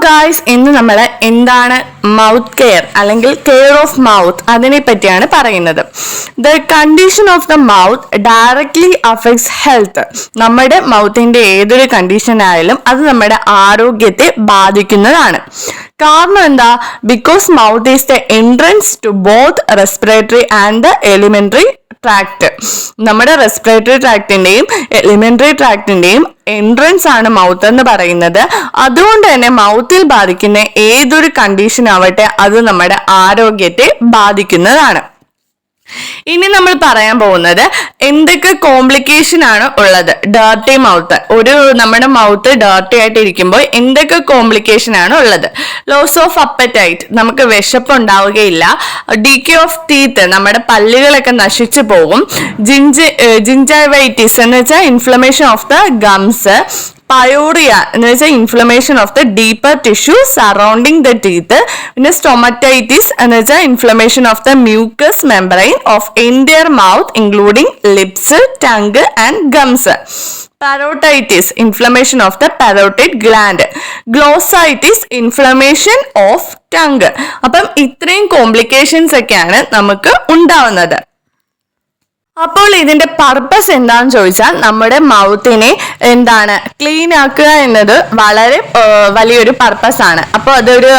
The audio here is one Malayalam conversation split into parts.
ഗായ്സ്, ഇന്ന് നമ്മൾ എന്താണ് മൗത്ത് കെയർ അല്ലെങ്കിൽ കെയർ ഓഫ് മൗത്ത് അതിനെ പറ്റിയാണ് പറയുന്നത്. The condition of the mouth directly affects health. നമ്മുടെ മൗത്തിന്റെ ഏതൊരു കണ്ടീഷൻ ആയാലും അത് നമ്മുടെ ആരോഗ്യത്തെ ബാധിക്കുന്നതാണ്. കാരണം എന്താ? Because mouth is the entrance to both respiratory and the alimentary tract. നമ്മുടെ റെസ്പിറേറ്ററി ട്രാക്ടിന്റെയും എലിമെന്ററി ട്രാക്ടിന്റെയും എൻട്രൻസ് ആണ് മൗത്ത് എന്ന് പറയുന്നത്. അതുകൊണ്ട് തന്നെ മൗത്തിൽ ബാധിക്കുന്ന ഏതൊരു കണ്ടീഷൻ ആവട്ടെ അത് നമ്മുടെ ആരോഗ്യത്തെ ബാധിക്കുന്നതാണ്. ഇനി നമ്മൾ പറയാൻ പോകുന്നത് എന്തൊക്കെ കോംപ്ലിക്കേഷൻ ആണ് ഉള്ളത്. ഡേർട്ടി മൗത്ത്, നമ്മുടെ മൗത്ത് ഡേർട്ടി ആയിട്ട് ഇരിക്കുമ്പോൾ എന്തൊക്കെ കോംപ്ലിക്കേഷൻ ആണ് ഉള്ളത്? ലോസ് ഓഫ് അപ്പറ്റൈറ്റ്, നമുക്ക് വിശപ്പ് ഉണ്ടാവുകയില്ല. ഡീക്കേ ഓഫ് ടീത്ത്, നമ്മുടെ പല്ലുകളൊക്കെ നശിച്ചു പോകും. ജിഞ്ചൈവൈറ്റിസ് എന്ന് വെച്ചാൽ inflammation of the gums. Pyorrhoea എന്ന് വെച്ചാൽ inflammation of the deeper tissue surrounding the teeth. പിന്നെ സ്റ്റൊമറ്റൈറ്റിസ് എന്ന് വെച്ചാൽ inflammation of the mucus membrane of entire mouth including lips, tongue and gums. Parotitis, inflammation of the parotid gland. Glossitis, inflammation of tongue. അപ്പം ഇത്രയും കോംപ്ലിക്കേഷൻസ് ഒക്കെയാണ് നമുക്ക് ഉണ്ടാവുന്നത്. അപ്പോൾ ഇതിന്റെ പർപ്പസ് എന്താണെന്ന് ചോദിച്ചാൽ നമ്മുടെ മൗത്തിനെ ക്ലീൻ ആക്കുക എന്നത് വളരെ വലിയൊരു പർപ്പസ് ആണ്. അപ്പോൾ അതൊരു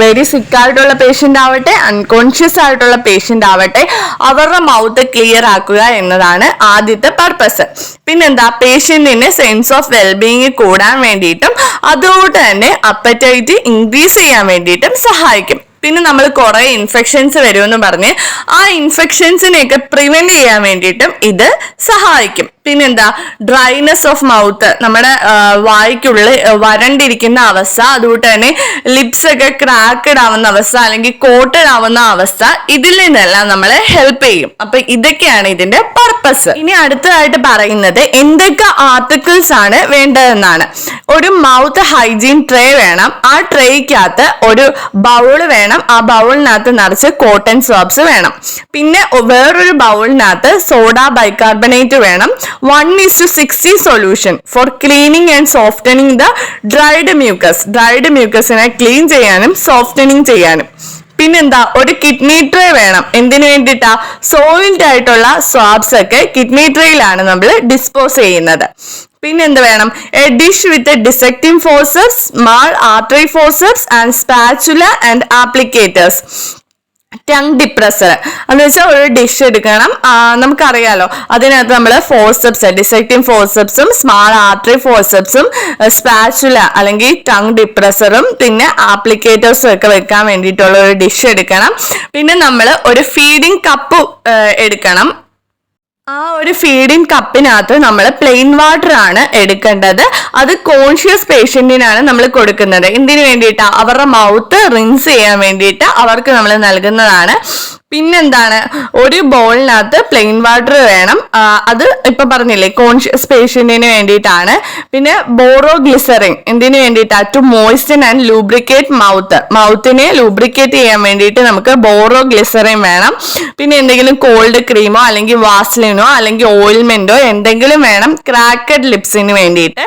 വെരി സിക്ക് ആയിട്ടുള്ള പേഷ്യന്റ് ആവട്ടെ, അൺകോൺഷ്യസ് ആയിട്ടുള്ള പേഷ്യന്റ് ആവട്ടെ, അവരുടെ മൗത്ത് ക്ലിയർ ആക്കുക എന്നതാണ് ആദ്യത്തെ പർപ്പസ്. പിന്നെന്താ? പേഷ്യന്റിന് സെൻസ് ഓഫ് വെൽബീയിങ് കൂടാൻ വേണ്ടിയിട്ടും അതുകൊണ്ട് തന്നെ അപ്പറ്റൈറ്റ് ഇൻക്രീസ് ചെയ്യാൻ വേണ്ടിയിട്ടും സഹായിക്കും. പിന്നെ നമ്മൾ കുറെ ഇൻഫെക്ഷൻസ് വരുമെന്ന് പറഞ്ഞ് ആ ഇൻഫെക്ഷൻസിനെയൊക്കെ പ്രിവെന്റ് ചെയ്യാൻ വേണ്ടിയിട്ടും ഇത് സഹായിക്കും. പിന്നെന്താ? ഡ്രൈനെസ് ഓഫ് മൗത്ത്, നമ്മുടെ വായ്ക്കുള്ളിൽ വരണ്ടിരിക്കുന്ന അവസ്ഥ, അതുകൊണ്ട് തന്നെ ലിപ്സ് ഒക്കെ ക്രാക്കഡ് ആവുന്ന അവസ്ഥ അല്ലെങ്കിൽ കോട്ടഡ് ആവുന്ന അവസ്ഥ, ഇതിൽ നിന്നെല്ലാം നമ്മളെ ഹെൽപ്പ് ചെയ്യും. അപ്പൊ ഇതൊക്കെയാണ് ഇതിന്റെ പർപ്പസ്. ഇനി അടുത്തതായിട്ട് പറയുന്നത് എന്തൊക്കെ ആർട്ടിക്കിൾസ് ആണ് വേണ്ടതെന്നാണ്. ഒരു മൗത്ത് ഹൈജീൻ ട്രേ വേണം. ആ ട്രേക്കകത്ത് ഒരു ബൗള് വേണം. ആ ബൗളിനകത്ത് നിറച്ച് കോട്ടൺ സ്വാബ്സ് വേണം. പിന്നെ വേറൊരു ബൗളിനകത്ത് സോഡ ബൈകാർബണേറ്റ് വേണം. 1:60 solution for cleaning and softening the dried mucus. Dried മ്യൂക്കസിനെ ക്ലീൻ ചെയ്യാനും സോഫ്റ്റനിങ് ചെയ്യാനും. പിന്നെന്താ? ഒരു കിഡ്നി ട്രേ വേണം. എന്തിനു വേണ്ടിയിട്ടാ? സോയിൽഡ് ആയിട്ടുള്ള സ്വാബ്സ് ഒക്കെ കിഡ്നി ട്രേയിലാണ് നമ്മൾ ഡിസ്പോസ് ചെയ്യുന്നത്. പിന്നെന്ത് വേണം? A dish with dissecting forceps, small artery forceps and spatula and applicators. Tongue depressor എന്ന് വെച്ചാൽ ഒരു ഡിഷ് എടുക്കണം. നമുക്കറിയാലോ, അതിനകത്ത് നമ്മൾ ഫോഴ്സപ്സ്, ഡിസെക്റ്റിംഗ് ഫോഴ്സപ്സും സ്മാൾ ആർട്ടറി ഫോഴ്സപ്സും സ്പാച്ചുല അല്ലെങ്കിൽ ടങ് ഡിപ്രസറും പിന്നെ ആപ്ലിക്കേറ്റേഴ്സും ഒക്കെ വെക്കാൻ വേണ്ടിയിട്ടുള്ള ഒരു ഡിഷ് എടുക്കണം. പിന്നെ നമ്മൾ ഒരു ഫീഡിങ് കപ്പ് എടുക്കണം. ആ ഒരു ഫീഡിങ് കപ്പിനകത്ത് നമ്മൾ പ്ലെയിൻ വാട്ടർ ആണ് എടുക്കേണ്ടത്. അത് കോൺഷ്യസ് പേഷ്യന്റിനാണ് നമ്മൾ കൊടുക്കുന്നത്. എന്തിനു വേണ്ടിയിട്ടാ? അവരുടെ മൗത്ത് റിൻസ് ചെയ്യാൻ വേണ്ടിയിട്ട് അവർക്ക് നമ്മൾ നൽകുന്നതാണ്. പിന്നെന്താണ്? ഒരു ബൗളിനകത്ത് പ്ലെയിൻ വാട്ടർ വേണം. അത് ഇപ്പൊ പറഞ്ഞില്ലേ, കോൺഷ്യസ് പേഷ്യന്റിന് വേണ്ടിയിട്ടാണ്. പിന്നെ ബോറോഗ്ലിസറിൻ എന്തിനു വേണ്ടിയിട്ടാ? To moisten and lubricate mouth. മൗത്തിനെ ലൂബ്രിക്കേറ്റ് ചെയ്യാൻ വേണ്ടിയിട്ട് നമുക്ക് ബോറോഗ്ലിസറിൻ വേണം. പിന്നെ എന്തെങ്കിലും കോൾഡ് ക്രീമോ അല്ലെങ്കിൽ വാസ്ലിനോ അല്ലെങ്കിൽ ഓയിൽമെന്റോ എന്തെങ്കിലും വേണം ക്രാക്കഡ് ലിപ്സിന് വേണ്ടിയിട്ട്.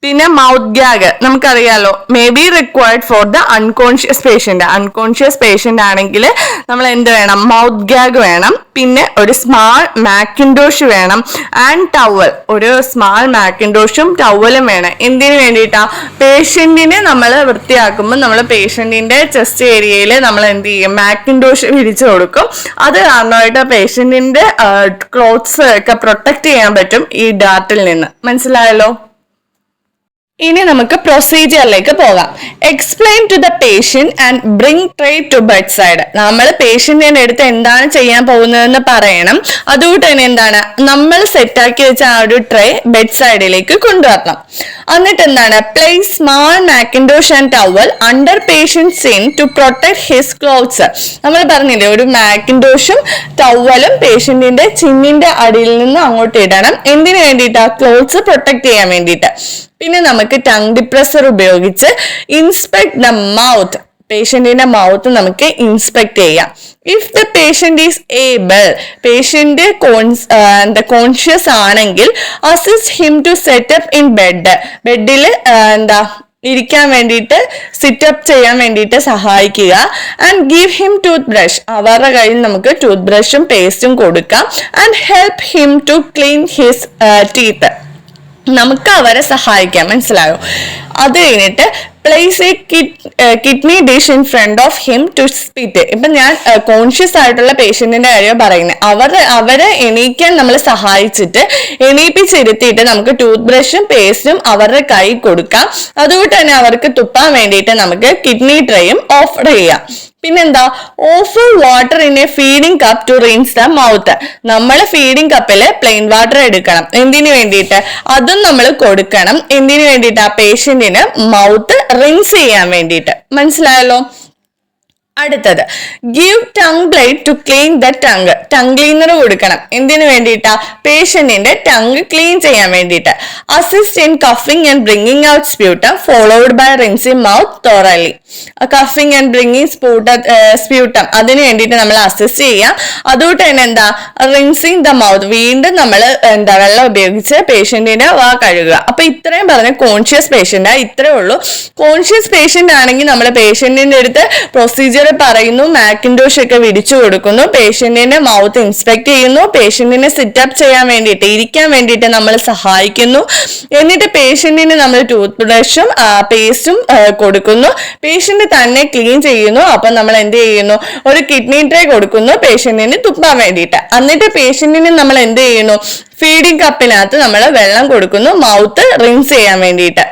പിന്നെ മൗത്ത് ഗ്യാഗ് നമുക്കറിയാലോ, may be required for the unconscious patient. Unconscious patient ആണെങ്കിൽ നമ്മൾ എന്ത് വേണം? മൗത്ത് ഗ്യാഗ് വേണം. പിന്നെ ഒരു സ്മാൾ മാക്കിൻഡോഷ് വേണം. ആൻഡ് ടവൽ, ഒരു സ്മാൾ മാക്കിൻഡോഷും ടവലും വേണം. എന്തിനു വേണ്ടിയിട്ടാ? പേഷ്യന്റിനെ നമ്മൾ വൃത്തിയാക്കുമ്പോൾ നമ്മൾ പേഷ്യന്റിന്റെ ചെസ്റ്റ് ഏരിയയിൽ നമ്മൾ എന്ത് ചെയ്യും? മാക്കിൻഡോഷ് വിരിച്ചു കൊടുക്കും. അത് കാരണമായിട്ട് പേഷ്യന്റിന്റെ ക്ലോത്ത്സ് ഒക്കെ പ്രൊട്ടക്ട് ചെയ്യാൻ പറ്റും ഈ ഡാർട്ടിൽ നിന്ന്. മനസ്സിലായല്ലോ? ഇനി നമുക്ക് പ്രൊസീജിയറിലേക്ക് പോകാം. Explain to the patient and bring tray to bedside. നമ്മൾ പേഷ്യന്റിന്റെ അടുത്ത് എന്താണ് ചെയ്യാൻ പോകുന്നതെന്ന് പറയണം. അതുകൊണ്ട് തന്നെ നമ്മൾ സെറ്റാക്കി വെച്ച ആ ഒരു ട്രേ ബെഡ് സൈഡിലേക്ക് കൊണ്ടുവരണം. എന്നിട്ട് place small mackintosh and towel under patient chin to protect his clothes. നമ്മൾ പറഞ്ഞില്ലേ, ഒരു മാക്കിൻഡോഷും ടവലും പേഷ്യന്റിന്റെ ചിന്നിന്റെ അടിയിൽ നിന്ന് അങ്ങോട്ട് ഇടണം. എന്തിനു വേണ്ടിയിട്ടാ? ക്ലോത്ത്സ് പ്രൊട്ടക്ട് ചെയ്യാൻ വേണ്ടിയിട്ട്. പിന്നെ നമുക്ക് ടങ് ഡിപ്രസർ ഉപയോഗിച്ച് ഇൻസ്പെക്ട് ദ മൗത്ത്. പേഷ്യന്റിന്റെ മൗത്ത് നമുക്ക് ഇൻസ്പെക്ട് ചെയ്യാം. If the patient is able, patient conscious ആണെങ്കിൽ assist him to set up in bed. ബെഡിൽ ഇരിക്കാൻ വേണ്ടിയിട്ട് സിറ്റപ്പ് ചെയ്യാൻ വേണ്ടിയിട്ട് സഹായിക്കുക. And give him toothbrush, അവരുടെ കയ്യിൽ നമുക്ക് ടൂത്ത് ബ്രഷും പേസ്റ്റും കൊടുക്കാം. And help him to clean his teeth, നമുക്ക് അവരെ സഹായിക്കാം. മനസ്സിലായോ? അത് കഴിഞ്ഞിട്ട് place a kidney dish in front of him to spit. ഇപ്പൊ ഞാൻ കോൺഷ്യസ് ആയിട്ടുള്ള പേഷ്യന്റിന്റെ കാര്യം പറയുന്നത്. അവരെ എണീക്കാൻ നമ്മൾ സഹായിച്ചിട്ട് എണീപ്പിച്ചിരുത്തിയിട്ട് നമുക്ക് ടൂത്ത് ബ്രഷും പേസ്റ്റും അവരുടെ കൈ കൊടുക്കാം. അതുകൊണ്ട് തന്നെ അവർക്ക് തുപ്പാൻ വേണ്ടിയിട്ട് നമുക്ക് കിഡ്നി ട്രേയും ഓഫർ ചെയ്യാം. പിന്നെന്താ, offer water in a feeding cup to rinse the mouth. നമ്മൾ ഫീഡിംഗ് കപ്പിൽ പ്ലെയിൻ വാട്ടർ എടുക്കണം. എന്തിനു വേണ്ടിയിട്ട്? അതും നമ്മൾ കൊടുക്കണം. എന്തിനു വേണ്ടിയിട്ട്? ആ പേഷ്യന്റിന് മൗത്ത് റിൻസ് ചെയ്യാൻ വേണ്ടിയിട്ട്. മനസ്സിലായല്ലോ? അടുത്തത്, give tongue blade to clean the tongue. Tongue cleaner കൊടുക്കണം. എന്തിനു വേണ്ടിയിട്ടാ? പേഷ്യന്റിന്റെ ടങ് ക്ലീൻ ചെയ്യാൻ വേണ്ടിയിട്ട്. Assist in coughing and bringing out sputum followed by rinsing mouth thoroughly. Coughing and bringing sputum, അതിന് വേണ്ടിയിട്ട് നമ്മൾ അസിസ്റ്റ് ചെയ്യാം. അതുകൊണ്ട് തന്നെ എന്താ, റിൻസിങ് ദ മൗത്ത്, വീണ്ടും നമ്മൾ വെള്ളം ഉപയോഗിച്ച് പേഷ്യന്റിന്റെ വാ കഴുകുക. അപ്പൊ ഇത്രയും പറഞ്ഞ കോൺഷ്യസ് പേഷ്യന്റ് ഇത്രേ ഉള്ളൂ. കോൺഷ്യസ് പേഷ്യന്റ് ആണെങ്കിൽ നമ്മൾ പേഷ്യന്റിന്റെ അടുത്ത് പ്രൊസീജിയർ പറയുന്നു, മാക്കിൻഡോഷ് ഒക്കെ വിരിച്ചു കൊടുക്കുന്നു, പേഷ്യന്റിന്റെ മൗത്ത് ഇൻസ്പെക്ട് ചെയ്യുന്നു, പേഷ്യന്റിനെ സിറ്റപ്പ് ചെയ്യാൻ വേണ്ടിയിട്ട്, ഇരിക്കാൻ വേണ്ടിയിട്ട് നമ്മൾ സഹായിക്കുന്നു. എന്നിട്ട് പേഷ്യന്റിന് നമ്മൾ ടൂത്ത് ബ്രഷും പേസ്റ്റും കൊടുക്കുന്നു. പേഷ്യന്റ് തന്നെ ക്ലീൻ ചെയ്യുന്നു. അപ്പൊ നമ്മൾ എന്ത് ചെയ്യുന്നു? ഒരു കിഡ്നി ട്രേ കൊടുക്കുന്നു പേഷ്യന്റിന് തുപ്പാൻ വേണ്ടിയിട്ട്. എന്നിട്ട് പേഷ്യന്റിന് നമ്മൾ എന്ത് ചെയ്യുന്നു? ഫീഡിംഗ് കപ്പിനകത്ത് നമ്മൾ വെള്ളം കൊടുക്കുന്നു, മൗത്ത് റിൻസ് ചെയ്യാൻ വേണ്ടിയിട്ട്.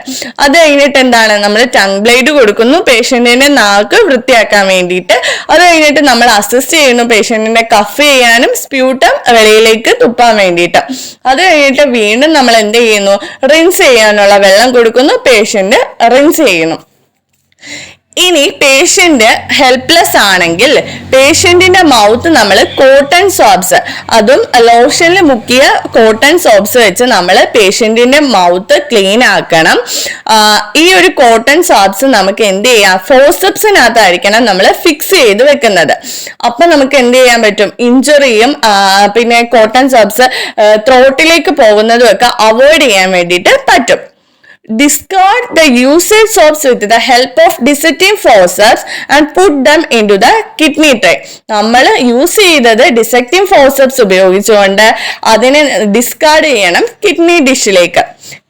അത് കഴിഞ്ഞിട്ട് എന്താണ്, നമ്മൾ ടങ് ബ്ലേഡ് കൊടുക്കുന്നു പേഷ്യന്റിന്റെ നാക്ക് വൃത്തിയാക്കാൻ വേണ്ടിയിട്ട്. അത് കഴിഞ്ഞിട്ട് നമ്മൾ അസിസ്റ്റ് ചെയ്യുന്നു പേഷ്യന്റിനെ കഫ് ചെയ്യാനും സ്പ്യൂട്ടം വെളിയിലേക്ക് തുപ്പാൻ വേണ്ടിയിട്ട്. അത് കഴിഞ്ഞിട്ട് വീണ്ടും നമ്മൾ എന്ത് ചെയ്യുന്നു? റിൻസ് ചെയ്യാനുള്ള വെള്ളം കൊടുക്കുന്നു, പേഷ്യന്റ് റിൻസ് ചെയ്യുന്നു. ഇനി പേഷ്യന്റ് ഹെൽപ്ലെസ് ആണെങ്കിൽ പേഷ്യന്റിന്റെ മൗത്ത് നമ്മൾ കോട്ടൺ സോപ്സ്, അതും ലോഷനിൽ മുക്കിയ കോട്ടൺ സോപ്സ് വെച്ച് നമ്മൾ പേഷ്യന്റിന്റെ മൗത്ത് ക്ലീൻ ആക്കണം. ഈ ഒരു കോട്ടൺ സോപ്സ് നമുക്ക് എന്ത് ചെയ്യാം? ഫോർസെപ്സിനകത്തായിരിക്കണം നമ്മൾ ഫിക്സ് ചെയ്ത് വെക്കുന്നത്. അപ്പൊ നമുക്ക് എന്ത് ചെയ്യാൻ പറ്റും? ഇഞ്ചുറിയും പിന്നെ കോട്ടൺ സോപ്സ് ത്രോട്ടിലേക്ക് പോകുന്നതും ഒക്കെ അവോയ്ഡ് ചെയ്യാൻ വേണ്ടിയിട്ട് പറ്റും. Discard the used soaps with the help of dissecting forceps and put them into the kidney tray. നമ്മൾ യൂസ് ചെയ്തത് ഡിസെക്റ്റിംഗ് ഫോർസെപ്സ് ഉപയോഗിച്ചുകൊണ്ട് അതിനെ ഡിസ്കാർഡ് ചെയ്യണം കിഡ്നി ഡിഷിലേക്ക്.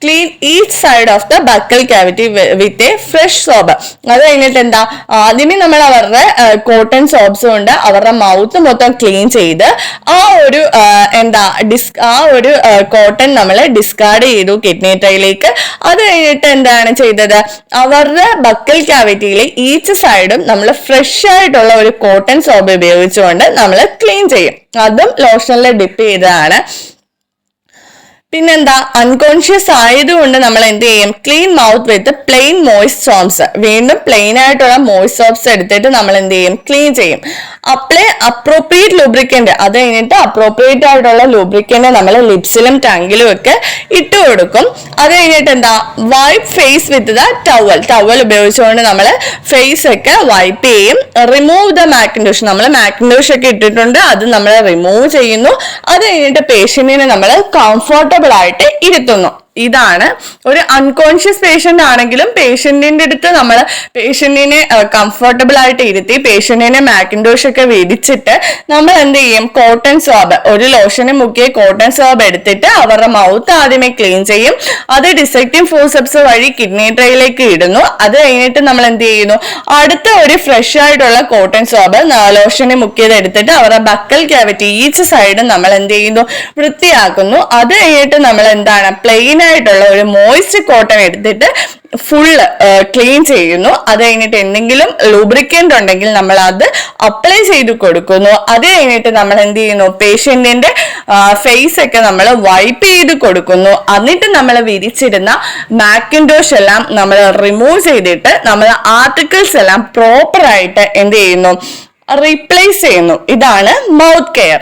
Clean each side of the buccal cavity with a fresh soap. അത് കഴിഞ്ഞിട്ട് എന്താ, ആദ്യമേ നമ്മൾ അവരുടെ കോട്ടൺ സോപ്സ് കൊണ്ട് അവരുടെ മൗത്ത് മൊത്തം ക്ലീൻ ചെയ്ത് ആ ഒരു കോട്ടൺ നമ്മൾ ഡിസ്കാർഡ് ചെയ്തു കിഡ്നി ട്രേയിലേക്ക്. അത് കഴിഞ്ഞിട്ട് എന്താണ് ചെയ്തത്? അവരുടെ ബക്കൽ ക്യാവിറ്റിയിലെ ഈച്ച് സൈഡും നമ്മൾ ഫ്രഷ് ആയിട്ടുള്ള ഒരു കോട്ടൺ സോപ്പ് ഉപയോഗിച്ചുകൊണ്ട് നമ്മൾ ക്ലീൻ ചെയ്യും. അതും ലോഷനിൽ ഡിപ്പ് ചെയ്തതാണ്. പിന്നെന്താ, അൺകോൺഷ്യസ് ആയതുകൊണ്ട് നമ്മൾ എന്ത് ചെയ്യും? Clean mouth with plain moist swabs. വീണ്ടും പ്ലെയിൻ ആയിട്ടുള്ള മോയ്സ്റ്റ് സോപ്സ് എടുത്തിട്ട് നമ്മൾ എന്ത് ചെയ്യും? ക്ലീൻ ചെയ്യും. Apply appropriate lubricant. അത് കഴിഞ്ഞിട്ട് അപ്രോപ്രിയേറ്റ് ആയിട്ടുള്ള ലൂബ്രിക്കന്റ് നമ്മൾ ലിപ്സിലും ടങ്ങിലും ഒക്കെ ഇട്ട് കൊടുക്കും. അത് കഴിഞ്ഞിട്ട് എന്താ, wipe face with the towel ഉപയോഗിച്ചുകൊണ്ട് നമ്മൾ ഫേസ് ഒക്കെ വൈപ്പ് ചെയ്യും. റിമൂവ് ദ മാക്കിൻഡോഷ്, നമ്മൾ മാക്കിൻഡോഷ് ഒക്കെ ഇട്ടിട്ടുണ്ട്, അത് നമ്മൾ റിമൂവ് ചെയ്യുന്നു. അത് കഴിഞ്ഞിട്ട് പേഷ്യന്റിനെ നമ്മൾ കംഫർട്ടബിൾ ആയിട്ട് ഇരുത്തുന്നു. ഇതാണ് ഒരു അൺകോൺഷ്യസ് പേഷ്യന്റ് ആണെങ്കിലും പേഷ്യന്റിന്റെ അടുത്ത് നമ്മൾ പേഷ്യന്റിനെ കംഫർട്ടബിൾ ആയിട്ട് ഇരുത്തി പേഷ്യന്റിനെ മാക്കിൻഡോഷ് ഒക്കെ വിരിച്ചിട്ട് നമ്മൾ എന്ത് ചെയ്യും? കോട്ടൺ സ്വാബ്, ഒരു ലോഷന് മുക്കിയ കോട്ടൺ സ്വാബ് എടുത്തിട്ട് അവരുടെ മൗത്ത് ആദ്യമേ ക്ലീൻ ചെയ്യും. അത് ഡിസെക്റ്റിംഗ് ഫോർസെപ്സ് വഴി കിഡ്നി ട്രേയിലേക്ക് ഇടുന്നു. അത് കഴിഞ്ഞിട്ട് നമ്മൾ എന്ത് ചെയ്യുന്നു? അടുത്ത ഒരു ഫ്രഷ് ആയിട്ടുള്ള കോട്ടൺ സ്വാബ് ലോഷന് മുക്കിയത് എടുത്തിട്ട് അവരുടെ ബക്കൽ ക്യാവിറ്റി ഈച്ച് സൈഡ് നമ്മൾ എന്ത് ചെയ്യുന്നു? വൃത്തിയാക്കുന്നു. അത് കഴിഞ്ഞിട്ട് നമ്മൾ എന്താണ്? പ്ലെയിൻ ആയിട്ടുള്ള ഒരു മോയ്സ്റ്റ് കോട്ടൺ എടുത്തിട്ട് ഫുള്ള് ക്ലീൻ ചെയ്യുന്നു. അത് കഴിഞ്ഞിട്ട് എന്തെങ്കിലും ലൂബ്രിക്കന്റ് ഉണ്ടെങ്കിൽ നമ്മൾ അത് അപ്ലൈ ചെയ്ത് കൊടുക്കുന്നു. അത് കഴിഞ്ഞിട്ട് നമ്മൾ എന്ത് ചെയ്യുന്നു? പേഷ്യന്റിന്റെ ഫേസ് ഒക്കെ നമ്മൾ വൈപ്പ് ചെയ്ത് കൊടുക്കുന്നു. എന്നിട്ട് നമ്മൾ വിരിച്ചിരുന്ന മാക്കിൻഡോഷ് എല്ലാം നമ്മൾ റിമൂവ് ചെയ്തിട്ട് നമ്മൾ ആർട്ടിക്കിൾസ് എല്ലാം പ്രോപ്പർ ആയിട്ട് എന്ത് ചെയ്യുന്നു? റീപ്ലേസ് ചെയ്യുന്നു. ഇതാണ് മൗത്ത് കെയർ.